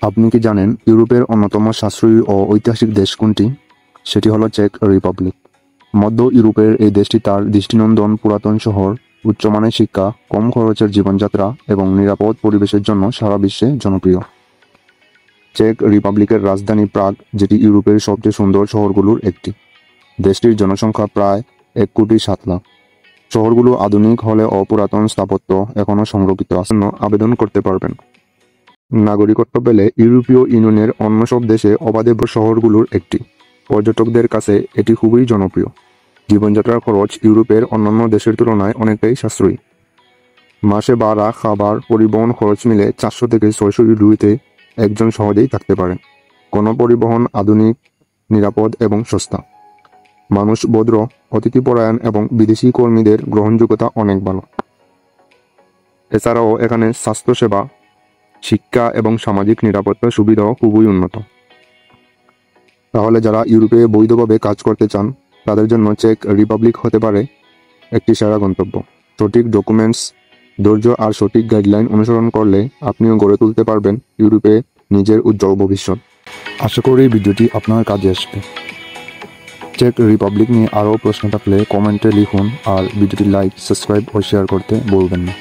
আপনি কি জানেন ইউরোপের অন্যতম সাশ্রয়ী ও ঐতিহাসিক দেশ কোনটি? সেটি হলো চেক রিপাবলিক। মধ্য ইউরোপের এই দেশটি তার দৃষ্টিনন্দন পুরাতন শহর, উচ্চমানের শিক্ষা, কম খরচের জীবনযাত্রা এবং নিরাপদ পরিবেশের জন্য সারা বিশ্বে জনপ্রিয়। চেক রিপাবলিকের রাজধানী প্রাগ, যেটি ইউরোপের সবচেয়ে সুন্দর শহরগুলোর একটি। দেশটির জনসংখ্যা প্রায় 1,7,00,000। শহরগুলো আধুনিক হলেও পুরাতন স্থাপত্য এখনও সংরক্ষিত আছে। আবেদন করতে পারবেন। নাগরিকত্ব পেলে ইউরোপীয় ইউনিয়নের অন্য সব দেশে অবাধে শহরগুলোর একটি। পর্যটকদের কাছে এটি খুবই জনপ্রিয়। জীবনযাত্রার খরচ ইউরোপের অন্যান্য দেশের তুলনায় অনেকটাই সাশ্রয়ী। মাসে ভাড়া, খাবার, পরিবহন খরচ মিলে 400 থেকে 600 ইউরোতে একজন সহজেই থাকতে পারেন। গণপরিবহন আধুনিক, নিরাপদ এবং সস্তা। মানুষ ভদ্র, অতিথিপরায়ণ এবং বিদেশি কর্মীদের গ্রহণযোগ্যতা অনেক ভালো। এছাড়াও এখানে স্বাস্থ্যসেবা, শিক্ষা এবং সামাজিক নিরাপত্তার সুবিধাও খুবই উন্নত। তাহলে যারা ইউরোপে বৈধভাবে কাজ করতে চান তাদের জন্য চেক রিপাবলিক হতে পারে একটি সেরা গন্তব্য। সঠিক ডকুমেন্টস, ধৈর্য আর সঠিক গাইডলাইন অনুসরণ করলে আপনিও গড়ে তুলতে পারবেন ইউরোপে নিজের উজ্জ্বল ভবিষ্যৎ। আশা করি ভিডিওটি আপনার কাজে আসবে। চেক রিপাবলিক নিয়ে আরও প্রশ্ন থাকলে কমেন্টে লিখুন আর ভিডিওটি লাইক, সাবস্ক্রাইব ও শেয়ার করতে ভুলবেন না।